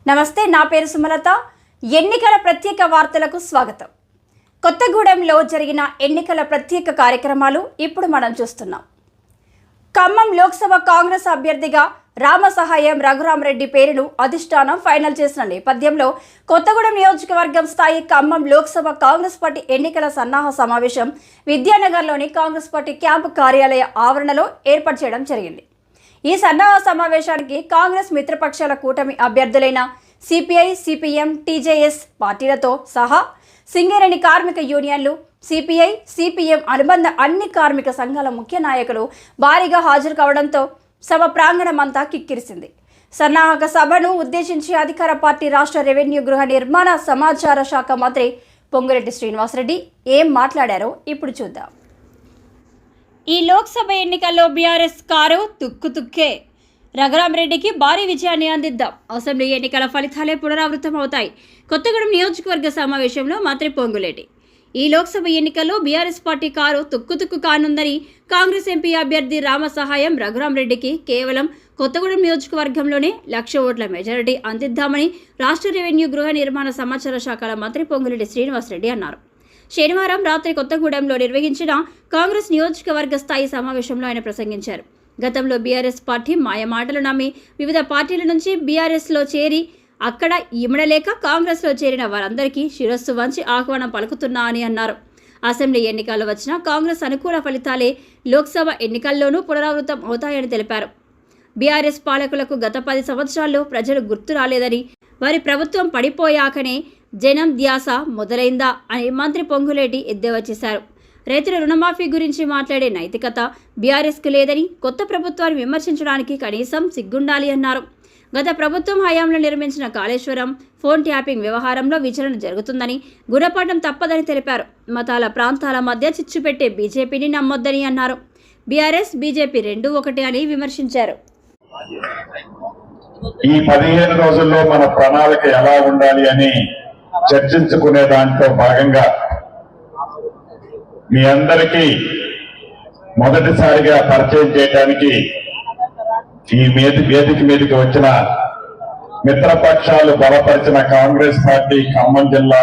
నమస్తే, నా పేరు సుమలత. ఎన్నికల ప్రత్యేక వార్తలకు స్వాగతం. కొత్తగూడెంలో జరిగిన ఎన్నికల ప్రత్యేక కార్యక్రమాలు ఇప్పుడు మనం చూస్తున్నాం. ఖమ్మం లోక్సభ కాంగ్రెస్ అభ్యర్థిగా రామసహాయం రఘురామరెడ్డి పేరును అధిష్టానం ఫైనల్ చేసిన నేపథ్యంలో కొత్తగూడెం నియోజకవర్గం స్థాయి ఖమ్మం లోక్సభ కాంగ్రెస్ పార్టీ ఎన్నికల సన్నాహ సమావేశం విద్యానగర్లోని కాంగ్రెస్ పార్టీ క్యాంపు కార్యాలయ ఆవరణలో ఏర్పాటు చేయడం జరిగింది. ఈ సన్నాహ సమావేశానికి కాంగ్రెస్ మిత్రపక్షాల కూటమి అభ్యర్థులైన సిపిఐ, సిపిఎం, టీజేఎస్ పార్టీలతో సహా సింగరేణి కార్మిక యూనియన్లు, సిపిఐ, సిపిఎం అనుబంధ అన్ని కార్మిక సంఘాల ముఖ్య నాయకులు భారీగా హాజరు కావడంతో సభ ప్రాంగణమంతా కిక్కిరిసింది. సన్నాహక సభను ఉద్దేశించి అధికార పార్టీ రాష్ట్ర రెవెన్యూ, గృహ నిర్మాణ, సమాచార శాఖ మంత్రి పొంగులేటి శ్రీనివాసరెడ్డి ఏం మాట్లాడారో ఇప్పుడు చూద్దాం. ఈ లోక్సభ ఎన్నికల్లో బీఆర్ఎస్ కారు తుక్కే. రఘురామరెడ్డికి భారీ విజయాన్ని అందిద్దాం. అసెంబ్లీ ఎన్నికల ఫలితాలే పునరావృతం అవుతాయి. కొత్తగూడెం నియోజకవర్గ సమావేశంలో మంత్రి పొంగులేటి ఈ లోక్సభ ఎన్నికల్లో బీఆర్ఎస్ పార్టీ కారు తుక్కు కానుందని, కాంగ్రెస్ ఎంపీ అభ్యర్థి రామసహాయం రఘురామరెడ్డికి కేవలం కొత్తగూడెం నియోజకవర్గంలోనే 1,00,000 ఓట్ల మెజారిటీ అందిద్దామని రాష్ట్ర రెవెన్యూ, గృహ నిర్మాణ, సమాచార శాఖల మంత్రి పొంగులేటి శ్రీనివాసరెడ్డి అన్నారు. శనివారం రాత్రి కొత్తగూడెంలో నిర్వహించిన కాంగ్రెస్ నియోజకవర్గ స్థాయి సమావేశంలో ఆయన ప్రసంగించారు. గతంలో బీఆర్ఎస్ పార్టీ మాయమాటలు నమ్మి వివిధ పార్టీల నుంచి బీఆర్ఎస్లో చేరి అక్కడ ఇమడలేక కాంగ్రెస్లో చేరిన వారందరికీ శిరస్సు వంచి ఆహ్వానం పలుకుతున్నా అని అన్నారు. అసెంబ్లీ ఎన్నికల్లో వచ్చిన కాంగ్రెస్ అనుకూల ఫలితాలే లోక్సభ ఎన్నికల్లోనూ పునరావృతం అవుతాయని తెలిపారు. బీఆర్ఎస్ పాలకులకు గత 10 సంవత్సరాల్లో ప్రజలు గుర్తు రాలేదని, వారి ప్రభుత్వం పడిపోయాకనే జనం ధ్యాస మొదలైందా అని మంత్రి పొంగులేటి ఎద్దేవా చేశారు. రైతుల రుణమాఫీ గురించి మాట్లాడే నైతికత బీఆర్ఎస్కు లేదని, కొత్త ప్రభుత్వాన్ని విమర్శించడానికి కనీసం సిగ్గుండాలి అన్నారు. గత ప్రభుత్వం హయాంలో నిర్మించిన కాళేశ్వరం, ఫోన్ ట్యాపింగ్ వ్యవహారంలో విచారణ జరుగుతుందని, గుణపాఠం తప్పదని తెలిపారు. మతాల, ప్రాంతాల మధ్య చిచ్చు పెట్టే బీజేపీని నమ్మొద్దని అన్నారు. బీఆర్ఎస్, బీజేపీ రెండూ ఒకటే అని విమర్శించారు. ఈ 15 రోజుల్లో మన ప్రణాళిక ఎలా ఉండాలి అని చర్చించుకునే దాంట్లో భాగంగా మీ అందరికీ మొదటిసారిగా పరిచయం చేయడానికి ఈ వేదిక మీదకి వచ్చిన మిత్రపక్షాలు బలపరిచిన కాంగ్రెస్ పార్టీ ఖమ్మం జిల్లా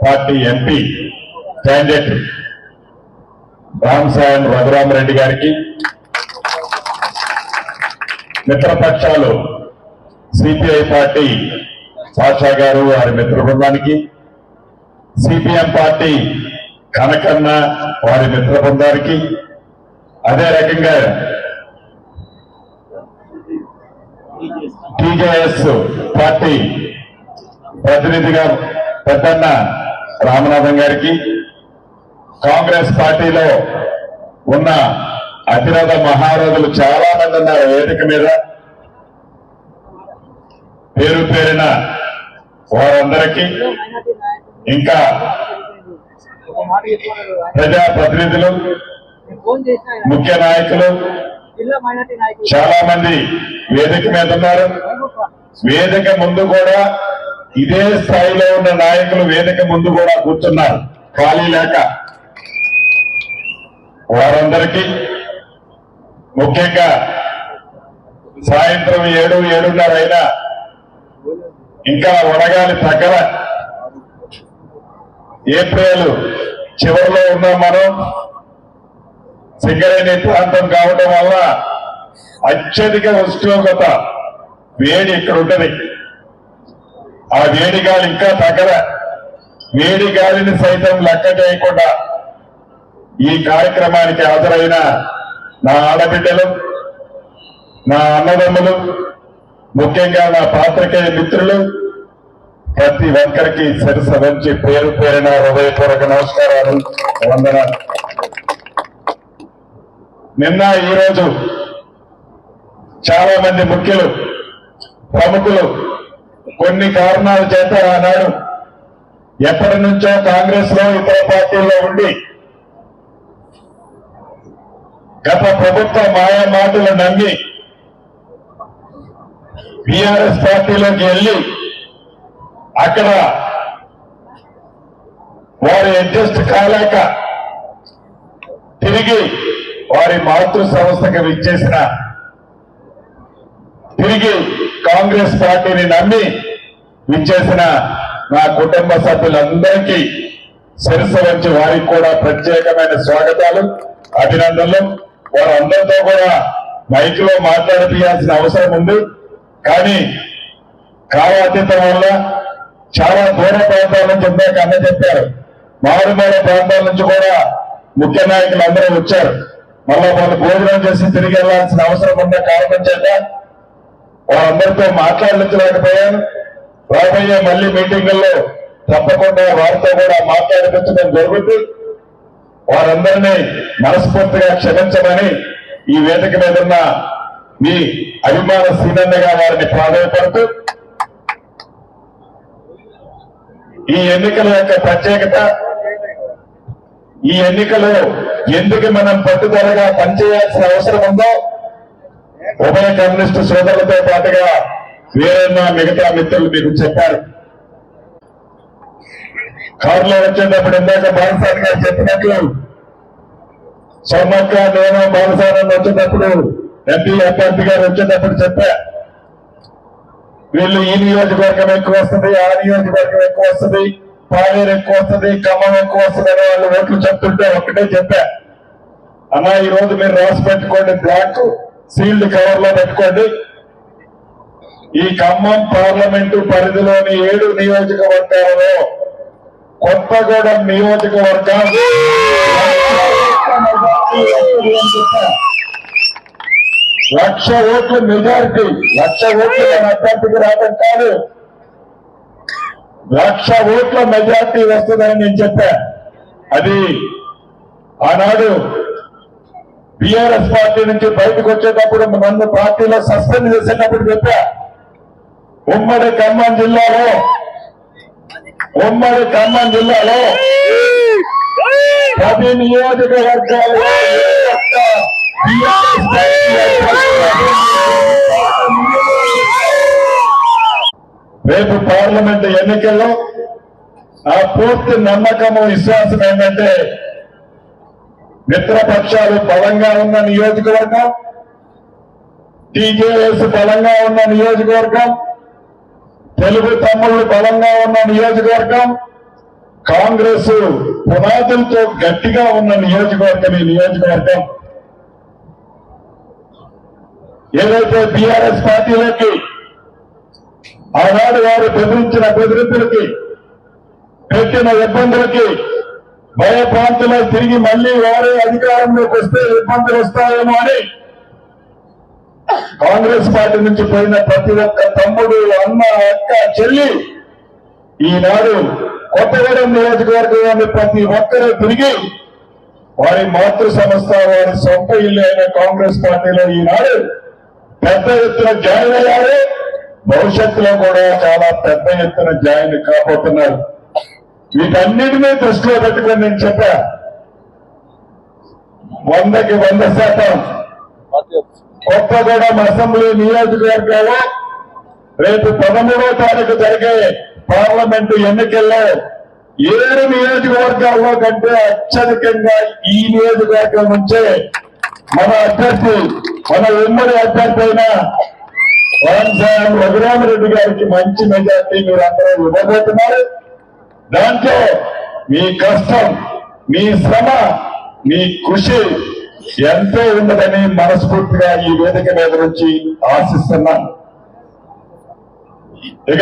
party MP candidate Ramasahayam Raghurama Reddy గారికి, మిత్రపక్షాలు సిపిఐ పార్టీ పాషా గారు వారి మిత్ర బృందానికి, సిపిఎం పార్టీ కనకన్న వారి మిత్ర బృందానికి, అదే రకంగా టీజేఎస్ పార్టీ ప్రతినిధిగా పెద్దన్న రామనాథం గారికి, కాంగ్రెస్ పార్టీలో ఉన్న అతిరథ మహారథులు చాలా మంది ఉన్నారు వేదిక మీద, పేరు పేరిన వారందరికీ, ఇంకా ప్రజా ప్రతినిధులు, ముఖ్య నాయకులు చాలా మంది వేదిక మీద ఉన్నారు. వేదిక ముందు కూడా ఇదే స్థాయిలో ఉన్న నాయకులు వేదిక ముందు కూడా కూర్చున్నారు ఖాళీ లేక. వారందరికీ ముఖ్యంగా సాయంత్రం 7-7:30 అయినా ఇంకా వడగాలి తగ్గల ఏప్రిల్ చివరిలో ఉన్నాం మనం. సింగరేణి ప్రాంతం కావడం వల్ల అత్యధిక ఉష్ణోగ్రత వేడి ఇక్కడ ఉంటుంది. ఆ వేడి గాలి ఇంకా తగ్గల. వేడి గాలిని సైతం లెక్క చేయకుండా ఈ కార్యక్రమానికి హాజరైన నా ఆడబిడ్డలు, నా అన్నదమ్ములు, ముఖ్యంగా నా పాత్రికేయ మిత్రులు, ప్రతి ఒక్కరికి శిరస వంచి పేరు పేరిన హృదయపూర్వక నమస్కారాలు, వందనాలు. నిన్న ఈరోజు చాలా మంది ముఖ్యులు, ప్రముఖులు కొన్ని కారణాల చేత ఆనాడు ఎప్పటి నుంచో కాంగ్రెస్ లో, ఇతర పార్టీల్లో ఉండి గత ప్రభుత్వ మాయా మాటలు నమ్మి బీఆర్ఎస్ పార్టీలోకి వెళ్ళి అక్కడ వారు అడ్జస్ట్ కాలేక తిరిగి వారి మాతృ సంస్థకు విచ్చేసిన తిరిగి కాంగ్రెస్ పార్టీని నమ్మి విచ్చేసిన నా కుటుంబ సభ్యులందరికీ శిరస్సు వంచి వారికి కూడా ప్రత్యేకమైన స్వాగతాలు, అభినందనలు. వారందరితో కూడా మైక్ లో మాట్లాడిపియాల్సిన అవసరం ఉంది. కానీ కాలాతీతం వల్ల చాలా దూర ప్రాంతాల నుంచి ఇందాక అన్న చెప్పారు, మారుమూల ప్రాంతాల నుంచి కూడా ముఖ్య నాయకులు అందరూ వచ్చారు. మళ్ళా వాళ్ళు భోజనం చేసి తిరిగి వెళ్లాల్సిన అవసరం ఉన్న కారణం చేత వారందరితో మాట్లాడించలేకపోయాను. రాబోయే మళ్ళీ మీటింగుల్లో తప్పకుండా వారితో కూడా మాట్లాడిపించడం జరుగుతుంది. వారందరినీ మనస్ఫూర్తిగా క్షమించమని ఈ వేదిక మీద ఉన్న మీ అభిమాన సీనన్నగా వారిని ప్రాధాన్యపడుతూ, ఈ ఎన్నికల యొక్క ప్రత్యేకత, ఈ ఎన్నికలు ఎందుకు మనం పట్టుదలగా పనిచేయాల్సిన అవసరం ఉందో ఉభయ కమ్యూనిస్టు సోదరులతో పాటుగా వేరేనా మిగతా మిత్రులు మీకు చెప్పారు. కారులో వచ్చేటప్పుడు ఇందాక బాలసాని గారు చెప్పినట్లు సోమక్క, నేను బాలసాని వచ్చేటప్పుడు ఎంపీ అభ్యర్థి గారు వచ్చేటప్పుడు చెప్పా, వీళ్ళు ఈ నియోజకవర్గం ఎక్కువ వస్తుంది, ఆ నియోజకవర్గం ఎక్కువ వస్తుంది, పాలేరు ఎక్కువ వస్తుంది, ఖమ్మం ఎక్కువ వస్తుంది అని వాళ్ళు ఓట్లు చెప్తుంటే ఒక్కటే చెప్పా, అన్నా ఈ రోజు మీరు రాసి పెట్టుకోండి, బ్లాక్ సీల్డ్ కవర్ లో పెట్టుకోండి. ఈ ఖమ్మం పార్లమెంటు పరిధిలోని 7 నియోజకవర్గాలలో కొత్తగూడెం నియోజకవర్గం 1,00,000 ఓట్ల మెజారిటీ, 1,00,000 ఓట్లు మన అభ్యర్థికి రావడం కాదు, 1,00,000 ఓట్ల మెజారిటీ వస్తుందని నేను చెప్పా. అది ఆనాడు బీఆర్ఎస్ పార్టీ నుంచి బయటకు వచ్చేటప్పుడు నన్ను పార్టీలో సస్పెండ్ చేసేటప్పుడు చెప్పా, ఉమ్మడి ఖమ్మం జిల్లాలో 10 నియోజకవర్గాల్లో రేపు పార్లమెంట్ ఎన్నికల్లో ఆ పూర్తి నమ్మకము, విశ్వాసం ఏంటంటే మిత్రపక్షాలు బలంగా ఉన్న నియోజకవర్గం, టీజేఎస్ బలంగా ఉన్న నియోజకవర్గం, తెలుగు తమ్ముళ్ళు బలంగా ఉన్న నియోజకవర్గం, కాంగ్రెస్ పునాదులతో గట్టిగా ఉన్న నియోజకవర్గం ఈ నియోజకవర్గం. ఏదైతే బీఆర్ఎస్ పార్టీలకి ఆనాడు వారు బెదిరించిన బెదిరింపులకి, పెట్టిన ఇబ్బందులకి భయప్రాంతులో తిరిగి మళ్లీ వారే అధికారంలోకి వస్తే ఇబ్బందులు వస్తాయేమో అని కాంగ్రెస్ పార్టీ నుంచి పోయిన ప్రతి ఒక్క తమ్ముడు, అన్న, అక్క, చెల్లి ఈనాడు కొత్తగూడెం నియోజకవర్గంలోని ప్రతి ఒక్కరూ తిరిగి వారి మాతృ సంస్థ, వారి సొంత ఇల్లు అయిన కాంగ్రెస్ పార్టీలో ఈనాడు పెద్ద ఎత్తున జాయిన్ అయ్యారు. భవిష్యత్తులో కూడా చాలా పెద్ద ఎత్తున జాయిన్ కాబోతున్నారు. వీటన్నిటినీ దృష్టిలో పెట్టుకొని నేను చెప్పా, 100కి 100% కొత్తగూడెం అసెంబ్లీ నియోజకవర్గంలో రేపు 13వ తారీఖు జరిగే పార్లమెంటు ఎన్నికల్లో 7 నియోజకవర్గాల్లో కంటే అత్యధికంగా ఈ నియోజకవర్గం నుంచే మన అభ్యర్థి, మన ఉమ్మడి అభ్యర్థి అయిన వరంసాయం రఘురామరెడ్డి గారికి మంచి మెజార్టీ మీరు అందరూ ఇవ్వబోతున్నారు. దాంట్లో మీ కష్టం, మీ శ్రమ, మీ కృషి ఎంతో ఉన్నదని మనస్ఫూర్తిగా ఈ వేదిక మీద నుంచి ఆశిస్తున్నాను. ఇక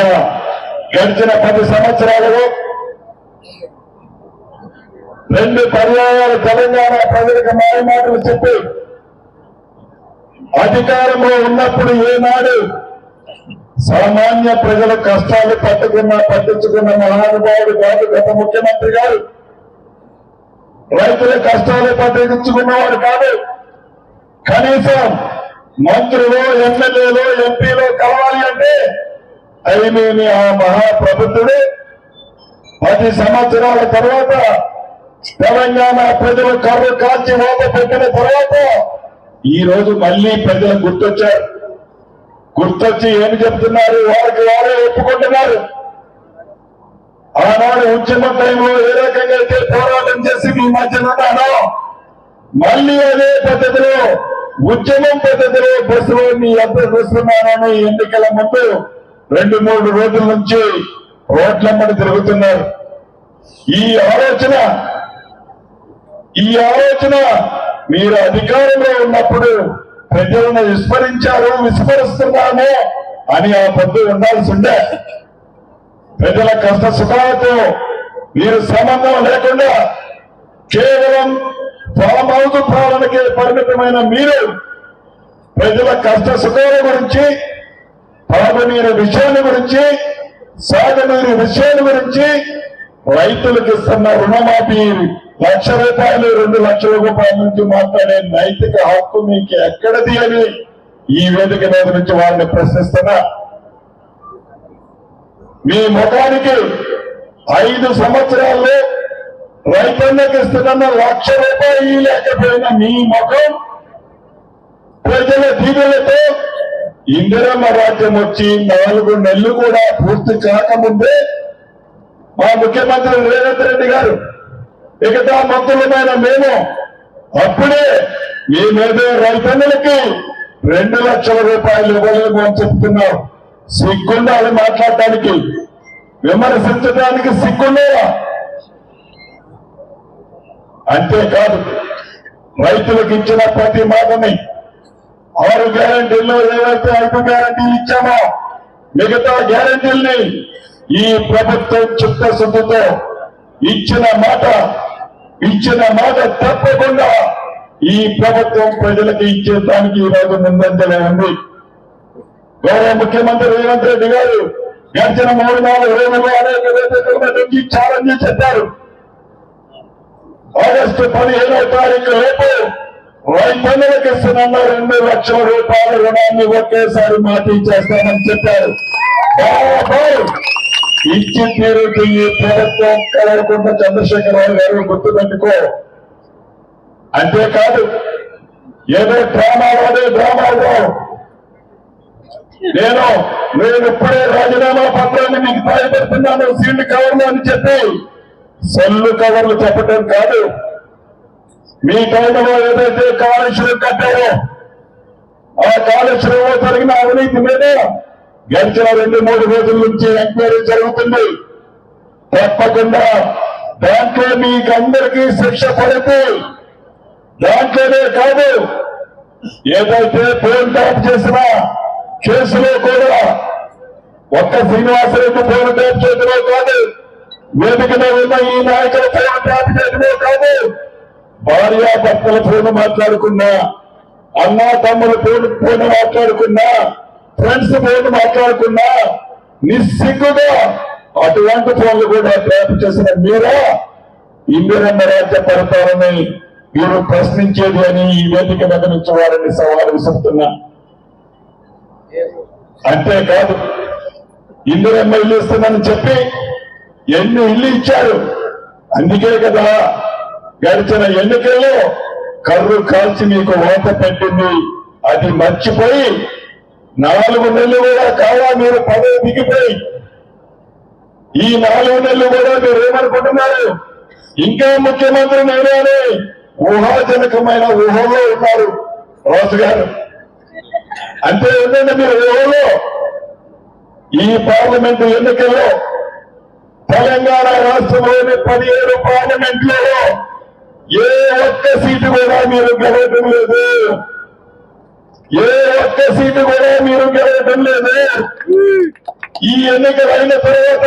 గడిచిన 10 సంవత్సరాలలో 2 పర్యాయాలు తెలంగాణ ప్రజలకు మాయమాటలు చెప్పి అధికారంలో ఉన్నప్పుడు ఏనాడు సామాన్య ప్రజల కష్టాలు పట్టించుకున్న మహానుభావుడు కాదు గత ముఖ్యమంత్రి గారు. రైతుల కష్టాలు పట్టించుకున్నవాడు కాదు. కనీసం మంత్రులు, ఎమ్మెల్యేలు, ఎంపీలు కలవాలి అంటే అయిమేమి ఆ మహాప్రబుద్ధుడు 10 సంవత్సరాల తర్వాత తెలంగాణ ప్రజలు కర్రు కాల్చి ఓట పెట్టిన తర్వాత ఈ రోజు మళ్లీ ప్రజలు గుర్తొచ్చారు. గుర్తొచ్చి ఏమి చెప్తున్నారు, వారికి వారే ఒప్పుకుంటున్నారు. ఆనాడు ఉద్యమ టైంలో ఏ రకంగా అయితే పోరాటం చేసి మీ మధ్యన ఉన్నానో మళ్లీ అదే పద్ధతిలో ఉద్యమం పద్ధతిలో బస్సులో మీ అద్దరు వస్తున్నానని ఎన్నికల ముందు 2-3 రోజుల నుంచి రోడ్లమ్మడి తిరుగుతున్నారు. ఈ ఆలోచన మీరు అధికారంలో ఉన్నప్పుడు ప్రజలను విస్మరిస్తున్నాము అని ఆ పొద్దు ఉండాల్సి ఉండే. ప్రజల కష్ట సుఖాలతో మీరు సంబంధం లేకుండా కేవలం ఫామ్ హౌస్ పాలనకే పరిమితమైన మీరు ప్రజల కష్ట సుఖాల గురించి, తాగునీరు విషయాల గురించి, సాగునీరు విషయాల గురించి, రైతులకు ఇస్తున్న రుణమాఫీ 1,00,000 రూపాయలు 2 లక్షల రూపాయల నుంచి మాట్లాడే నైతిక హక్కు మీకు ఎక్కడది అని ఈ వేదిక మీద నుంచి వారిని ప్రశ్నిస్తున్నా. మీ ముఖానికి 5 సంవత్సరాల్లో రైతన్నకు ఇస్తున్న 1,00,000 రూపాయలు లేకపోయినా మీ ముఖం ప్రజల దీవులతో ఇందిరమ్మ రాజ్యం వచ్చి 4 నెలలు కూడా పూర్తి కాకముందే మా ముఖ్యమంత్రి రేవంత్ రెడ్డి గారు మిగతా మంత్రులమైన మేము అప్పుడే మీ మీద రైతన్నులకి 2 లక్షల రూపాయలు ఇవ్వలేము అని చెప్తున్నాం. సిగ్గుండాలి మాట్లాడటానికి, విమర్శించడానికి సిగ్గుండేలా. అంతేకాదు రైతులకు ఇచ్చిన ప్రతి మాటని 6 గ్యారంటీల్లో ఏవైతే 5 గ్యారంటీలు ఇచ్చామో మిగతా గ్యారంటీల్ని ఈ ప్రభుత్వం చిత్తశుద్ధితో ఇచ్చిన మాట తప్పకుండా ఈ ప్రభుత్వం ప్రజలకు ఇచ్చేదానికి ఈ రోజు ముందంజలే ఉంది. గౌరవ ముఖ్యమంత్రి రేవంత్ రెడ్డి గారు గడిచిన 3-4 రోజుల్లో అనేక వేదికల నుంచి ఛాలెంజ్ చెప్పారు. ఆగస్టు 15వ తారీఖు రేపు రైతన్నులకు ఇస్తున్న 2 లక్షల రూపాయల రుణాన్ని ఒకేసారి మాఫీ చేస్తామని చెప్పారు. ఇచ్చి తీరుతూ ఈ ప్రభుత్వం కలవకుండా చంద్రశేఖరరావు గారు గుర్తుపెట్టుకో. అంతేకాదు ఏదో డ్రామాలో నేను ఇప్పుడే రాజీనామా పత్రాన్ని మీకు బయటపెడుతున్నాను సీల్డ్ కవర్లు అని చెప్పి సెల్లు కవర్లు చెప్పడం కాదు. మీ టైంలో ఏదైతే కాళేశ్వరం కట్టారో ఆ కాళేశ్వరంలో జరిగిన అవినీతి మీద గడిచిన 2-3 రోజుల నుంచి ఎంక్వైరీ జరుగుతుంది. తప్పకుండా దాంట్లో మీకు అందరికీ శిక్ష పడితే దాంట్లోనే కాదు, ఏదైతే ఫోన్ ట్యాప్ చేసిన కేసులో కూడా ఒక్క శ్రీనివాసరెడ్డి ఫోన్ ట్యాప్ చేతిలో కాదు, వేదికలో ఉన్న ఈ నాయకుల ఫోన్ ట్యాప్ చేతిలో కాదు, భార్యాభర్తల ఫోన్ మాట్లాడుకున్నా, అన్నా తమ్ముల ఫోన్ మాట్లాడుకున్నా, ఫ్రెండ్స్ ఫోన్ మాట్లాడుకున్నా నిస్సిగ్గుగా అటువంటి ఫోన్లు కూడా ట్యాప్ చేసిన మీరా ఇందిరమ్మ రాజ్య పరిపాలనని మీరు ప్రశ్నించేది అని ఈ వేదిక మీద నుంచి వారిని సవాలు విసురుతున్నా. అంతేకాదు ఇందిరమ్మ ఇల్లు ఇస్తుందని చెప్పి ఎన్ని ఇల్లు ఇచ్చారు. అందుకే కదా గడిచిన ఎన్నికల్లో కర్రు కాల్చి మీకు ఓట పెట్టింది. అది మర్చిపోయి 4 నెలలు కూడా కావా మీరు పదవి దిగిపోయి ఈ 4 నెలలు కూడా మీరు ఏమనుకుంటున్నారు? ఇంకా ముఖ్యమంత్రి నేనే ఊహాజనకమైన ఊహలో ఉన్నారు రాజు గారు. అంతే ఏంటంటే మీరు ఊహలో ఈ పార్లమెంటు ఎన్నికల్లో తెలంగాణ రాష్ట్రంలోని 17 పార్లమెంట్లలో ఏ ఒక్క సీటు కూడా మీరు గెలవటం లేదు. ఏ ఒక్క సీటు కూడా మీరు గెలవటం లేదు. ఈ ఎన్నికలు అయిన తర్వాత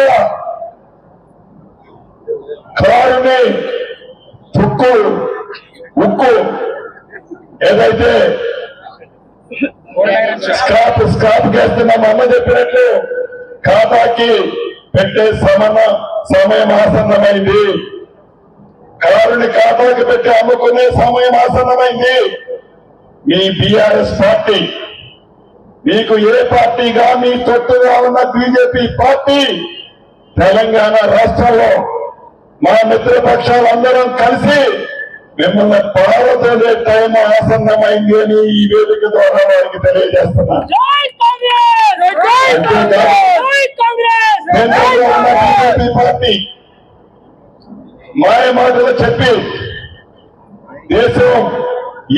కారుని ఉక్కు ఏదైతే స్క్రాప్ చేస్తున్నాం అమ్మ చెప్పినట్లు ఖాతాకి పెట్టే సమయం ఆసన్నమైంది. కారుని ఖాతాకి పెట్టి అమ్ముకునే సమయం ఆసన్నమైంది. మీ బీఆర్ఎస్ పార్టీ మీకు ఏ పార్టీగా మీ తొత్తుగా ఉన్న బీజేపీ పార్టీ తెలంగాణ రాష్ట్రంలో మా మిత్రపక్షాలందరం కలిసి మిమ్మల్ని పారతోనే టైం ఆసన్నమైంది అని ఈ వేదిక ద్వారా వారికి తెలియజేస్తున్నాను. బీజేపీ పార్టీ మాయ మాటలు చెప్పి దేశం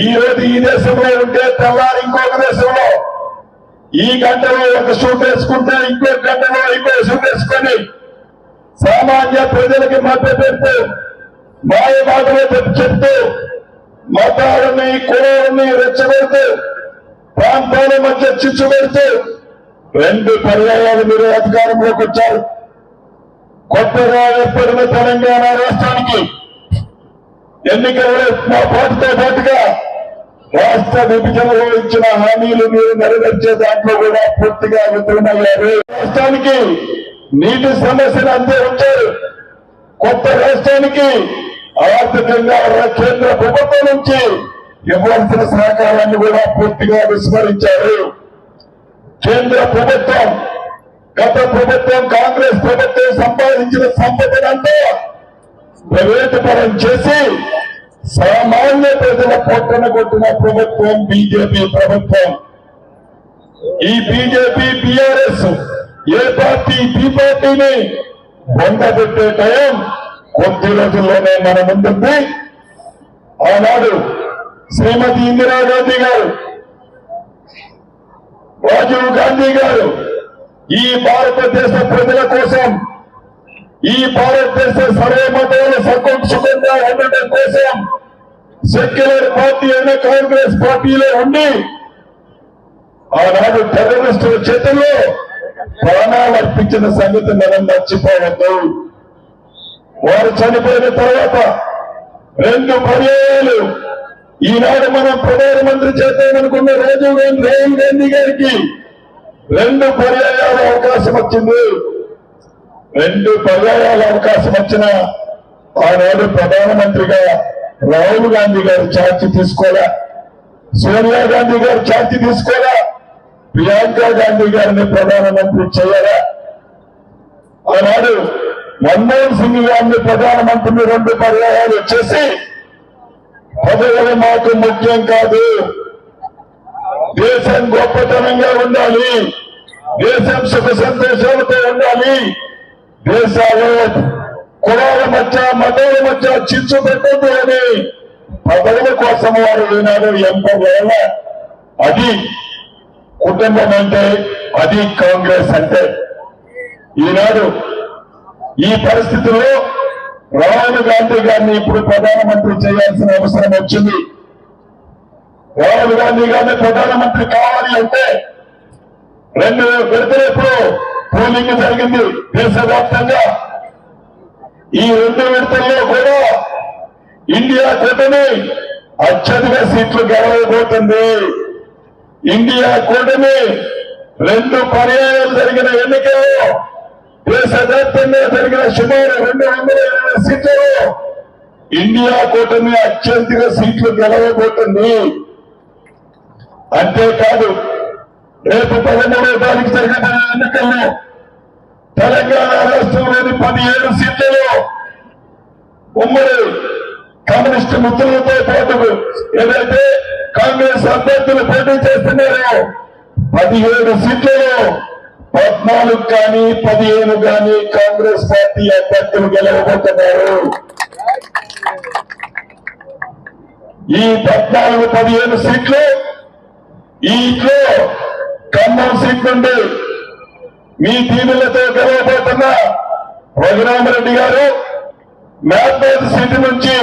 ఈ రోజు ఈ దేశంలో ఉంటే తెల్లారి ఇంకొక దేశంలో, ఈ గంటలో ఒక షూట్ వేసుకుంటే ఇంకొక గంటలో ఇంకో షూట్ వేసుకొని సామాన్య ప్రజలకి మధ్య పెడుతూ మాయ మాటలు చెప్తూ మతాలని కులాలని రెచ్చగొడుతూ ప్రాంతాల మధ్య చిచ్చు పెడుతూ 2 పర్యాయాలు మీరు అధికారంలోకి వచ్చారు. కొత్తగా ఏర్పడిన తెలంగాణ రాష్ట్రానికి ఎన్నికల్లో మా పార్టీతో పాటుగా రాష్ట్ర విభజనలో ఇచ్చిన హామీలు మీరు నెరవేర్చే దాంట్లో కూడా పూర్తిగా విఫలమయ్యారు. రాష్ట్రానికి నీటి సమస్యను అంతే ఉంచారు. కొత్త రాష్ట్రానికి ఆర్థికంగా కేంద్ర ప్రభుత్వం నుంచి ఇవ్వాల్సిన సహకారాన్ని కూడా పూర్తిగా విస్మరించారు. కేంద్ర ప్రభుత్వం, గత ప్రభుత్వం కాంగ్రెస్ ప్రభుత్వం సంపాదించిన సంపదనంతా ప్రైవేటు పరం చేసి సామాన్య ప్రజల పొట్టన కొట్టిన ప్రభుత్వం బీజేపీ ప్రభుత్వం. ఈ బీజేపీ బీఆర్ఎస్ ఏ పార్టీ బి పార్టీని బొందబెట్టే టైం కొద్ది రోజుల్లోనే మన ముందుంది. ఆనాడు శ్రీమతి ఇందిరాగాంధీ గారు, రాజీవ్ గాంధీ గారు ఈ భారతదేశ ప్రజల కోసం, ఈ భారతదేశ సర్వమతాలు సుఖంగా ఉండటం కోసం సెక్యులర్ పార్టీ అయిన కాంగ్రెస్ పార్టీలో ఉండి ఆనాడు టెర్రరిస్టుల చేతుల్లో ప్రాణాలు అర్పించిన సంగతి మనం మర్చిపోవద్దు. వారు చనిపోయిన తర్వాత 2 పర్యాయాలు ఈనాడు మనం ప్రధానమంత్రి చేద్దామనుకున్న రాజీవ్ గాంధీ గారికి 2 పర్యాయాల అవకాశం వచ్చింది. 2 పర్యాయాల అవకాశం వచ్చిన ఆనాడు ప్రధానమంత్రిగా రాహుల్ గాంధీ గారు ఛార్జ్ తీసుకోలే, సోనియా గాంధీ గారు ఛార్జ్ తీసుకోలే, ప్రియాంక గాంధీ గారిని ప్రధానమంత్రి చేయాలా. ఆనాడు మన్మోహన్ సింగ్ గారిని ప్రధానమంత్రిని 2 పర్యాయాలు చేసి పదవులు మాకు ముఖ్యం కాదు, దేశం గొప్పతనంగా ఉండాలి, దేశం సుఖ సంతోషాలతో ఉండాలి, దేశాలు కులాల మధ్య మతాల మధ్య చిచ్చు పెట్టద్దు అని పదవుల కోసం వారు ఈనాడు ఎంపవేళ. అది కుటుంబం అంటే, అది కాంగ్రెస్ అంటే. ఈనాడు ఈ పరిస్థితిలో రాహుల్ గాంధీ గారిని ఇప్పుడు ప్రధానమంత్రి చేయాల్సిన అవసరం వచ్చింది. రాహుల్ గాంధీ గారిని ప్రధానమంత్రి కావాలి అంటే 2 విడతలప్పుడు పోలింగ్ జరిగింది దేశవ్యాప్తంగా. ఈ 2 విడతల్లో కూడా ఇండియా కూటమి అత్యధిక సీట్లు గెలవబోతుంది. ఇండియా కూటమి 2 పర్యాయాలు జరిగిన ఎన్నికల్లో దేశవ్యాప్తంగా జరిగిన సుమారు 220 సీట్లలో ఇండియా కూటమి అత్యధిక సీట్లు గెలవబోతుంది. అంతేకాదు రేపు 13వ తారీఖు జరిగిన ఎన్నికల్లో తెలంగాణ రాష్ట్రంలోని 17 సీట్లలో ఉమ్మడి కమ్యూనిస్టు మిత్రులతో పాటు ఏదైతే కాంగ్రెస్ అభ్యర్థులు పోటీ చేస్తున్నారో 17 సీట్లలో 14 కానీ 15 కానీ కాంగ్రెస్ పార్టీ అభ్యర్థులు గెలవబోతున్నారు. ఈ 14-15 సీట్లు ఈ ఇంట్లో ఖమ్మం సీట్ నుండి మీ దీవులతో గెలవబోతున్న రఘురామరెడ్డి గారు, మహబూబ్ సీటు నుంచి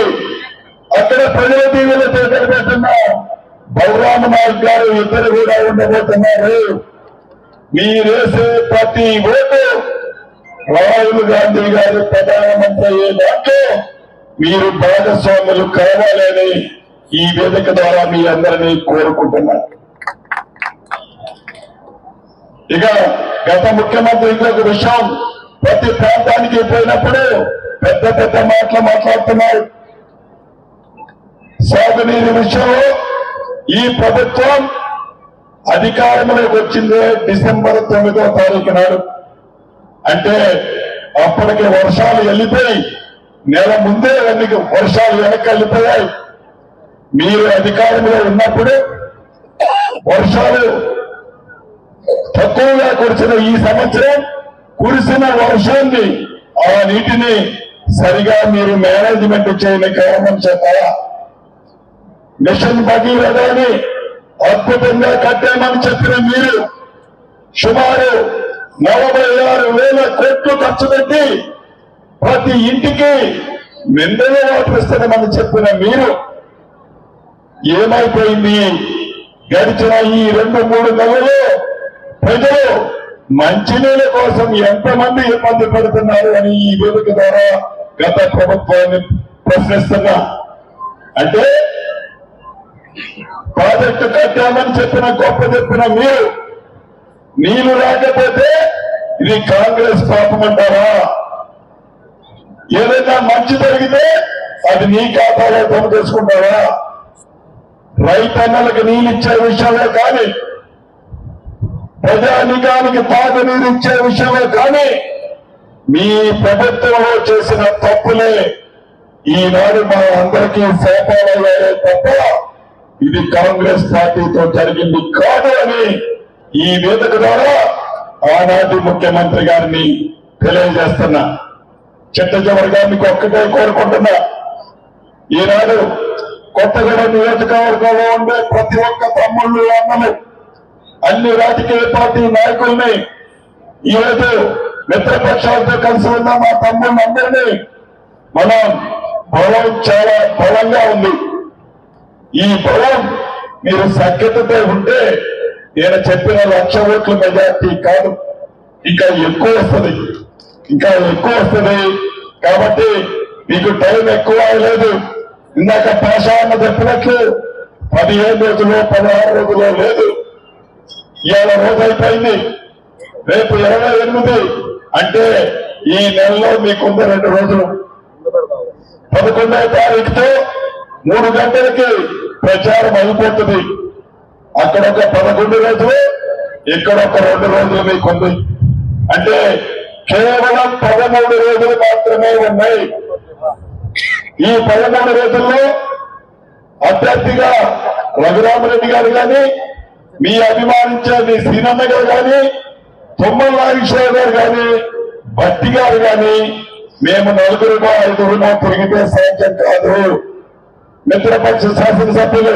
అక్కడ ప్రజల దీవులతో గెలవబోతున్న బలరామ నాయక్ గారు ఇద్దరు కూడా ఉండబోతున్నారు. మీరేసే ప్రతి ఓటు రాహుల్ గాంధీ గారు ప్రధానమంత్రి అయ్యే దాంట్లో మీరు భాగస్వాములు కావాలని ఈ వేదిక ద్వారా మీ అందరినీ కోరుకుంటున్నారు. ఇక గత ముఖ్యమంత్రి ఇంకొక విషయం, ప్రతి ప్రాంతానికి పోయినప్పుడు పెద్ద పెద్ద మాటలు మాట్లాడుతున్నారు. సాగునీరు విషయంలో ఈ ప్రభుత్వం అధికారంలోకి వచ్చిందే డిసెంబర్ 9వ తారీఖు నాడు. అంటే అప్పటికి వర్షాలు వెళ్ళిపోయి నెల ముందే వర్షాలు వెనక్కి వెళ్ళిపోయాయి. మీరు అధికారంలో ఉన్నప్పుడు వర్షాలు తక్కువగా కురిసిన ఈ సంవత్సరం కురిసిన వర్షాన్ని, ఆ నీటిని సరిగా మీరు మేనేజ్మెంట్ చేయని కారణం చేత మిషన్ భగీరథ అని అద్భుతంగా కట్టామని చెప్పిన మీరు సుమారు 46,000 కోట్లు ఖర్చు పెట్టి ప్రతి ఇంటికి మినరల్ వాటర్ ఇస్తామని చెప్పిన మీరు ఏమైపోయింది? గడిచిన ఈ 2-3 నెలలు ప్రజలు మంచినీళ్ళ కోసం ఎంతమంది ఇబ్బంది పడుతున్నారు అని ఈ వేదిక ద్వారా గత ప్రభుత్వాన్ని ప్రశ్నిస్తున్నా. అంటే ప్రాజెక్టు కట్టామని గొప్ప చెప్పిన మీరు నీళ్లు రాకపోతే ఇది కాంగ్రెస్ పాపం అంటారా? ఏదైనా మంచి జరిగితే అది నీ ఖాతాలో జమ చేసుకుంటారా? రైతన్నలకు నీళ్ళు ఇచ్చే విషయంలో కానీ, ప్రజానికానికి తాగునీరు ఇచ్చే విషయంలో కానీ మీ ప్రభుత్వంలో చేసిన తప్పులే ఈనాడు మా అందరికీ శాపాలయ్యాయే తప్ప ఇది కాంగ్రెస్ పార్టీతో జరిగింది కాదు అని ఈ వేదిక ద్వారా ఆనాటి ముఖ్యమంత్రి గారిని తెలియజేస్తున్నా. చిట్ట చివరిగా మీకు ఒక్కటే కోరుకుంటున్నా, ఈనాడు కొత్తగూడెం నియోజకవర్గంలో ఉండే ప్రతి ఒక్క తమ్ముళ్ళు అన్నలు అన్ని రాజకీయ పార్టీ నాయకుల్ని ఈరోజు మిత్రపక్షాలతో కలిసి ఉన్న మా తమ్ముళ్ళందరినీ మనం బలం చాలా బలంగా ఉంది. ఈ బలం మీరు సఖ్యతతో ఉంటే నేను చెప్పిన 1,00,000 ఓట్ల మెజార్టీ కాదు, ఇంకా ఎక్కువ వస్తుంది, ఇంకా ఎక్కువ వస్తుంది. కాబట్టి మీకు టైం ఎక్కువ లేదు. ఇందాక పాషాన్న చెప్పినట్లు 15 రోజులు 16 రోజులు లేదు, ఇవాళ రోజు అయిపోయింది. రేపు 28 అంటే ఈ నెలలో మీకుంది 2 రోజులు. 11వ తారీఖుతో 3 గంటలకి ప్రచారం అయిపోతుంది. అక్కడ ఒక 11 రోజులు, ఇక్కడ ఒక 2 రోజులు మీకుంది. అంటే కేవలం 13 రోజులు మాత్రమే ఉన్నాయి. ఈ 13 రోజుల్లో అభ్యర్థిగా రఘురామరెడ్డి గారు కానీ, మీ అభిమానించే మీ శ్రీనన్న గారు కానీ, తుమ్మల నాగేశ్వరరావు గారు కానీ, భట్టి గారు కానీ, మేము 4-5 తిరిగితే సాధ్యం కాదు. మిత్రపక్ష శాసనసభ్యులు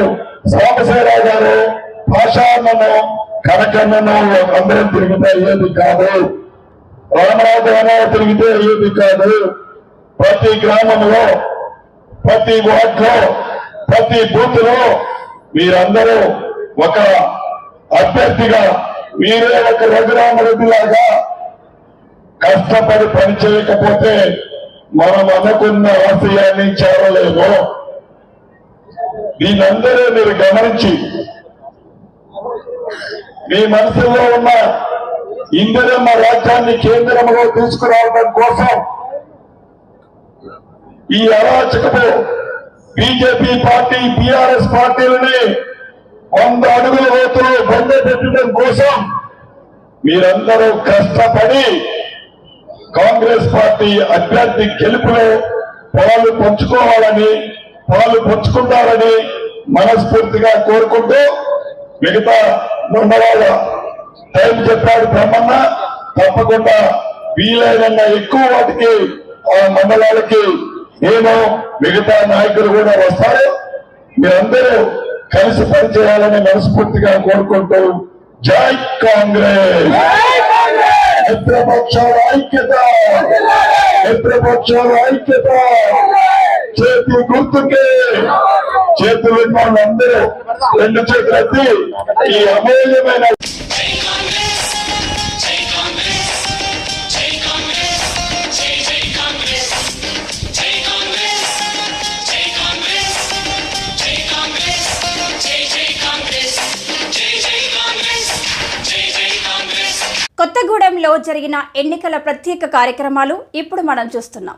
సాంబశివరావు గారు, భాషాన్నను, కనకన్నను అందరం తిరిగితే అయ్యేది కాదు. రామరాజు తిరిగితే అయ్యేది కాదు. ప్రతి గ్రామంలో, ప్రతి వార్డులో, ప్రతి బూత్ లో మీరందరూ ఒక అభ్యర్థిగా, మీరే ఒక రఘురామరెడ్డి లాగా కష్టపడి పని చేయకపోతే మనం అనుకున్న ఆశయాన్ని చేరలేము. దీనందరూ మీరు గమనించి మీ మనసులో ఉన్న ఇందిరమ్మ రాజ్యాన్ని కేంద్రంలో తీసుకురావడం కోసం ఈ అరాచకపు బీజేపీ పార్టీ, టీఆర్ఎస్ పార్టీలని 100 అడుగుల లోతులో బంద పెట్టడం కోసం మీరందరూ కష్టపడి కాంగ్రెస్ పార్టీ అభ్యర్థి గెలుపులో పాలు పంచుకుంటారని మనస్ఫూర్తిగా కోరుకుంటూ, మిగతా మండలాల టైం చెప్పాడు బ్రహ్మన్న, తప్పకుండా వీలైన ఎక్కువ వాటికి ఆ మండలాలకి నేను మిగతా నాయకులు కూడా వస్తారు. మీరందరూ కలిసి పనిచేయాలని మనస్ఫూర్తిగా కోరుకుంటూ జై కాంగ్రెస్. మిత్రపక్షాల ఐక్యత, మిత్రపక్షాల ఐక్యత. చేతి గుర్తుకే చేతులు ఉన్న వాళ్ళందరూ 2 చేతులు ఎత్తి ఈ అమూల్యమైన కొత్తగూడెంలో జరిగిన ఎన్నికల ప్రత్యేక కార్యక్రమాలు ఇప్పుడు మనం చూస్తున్నాం.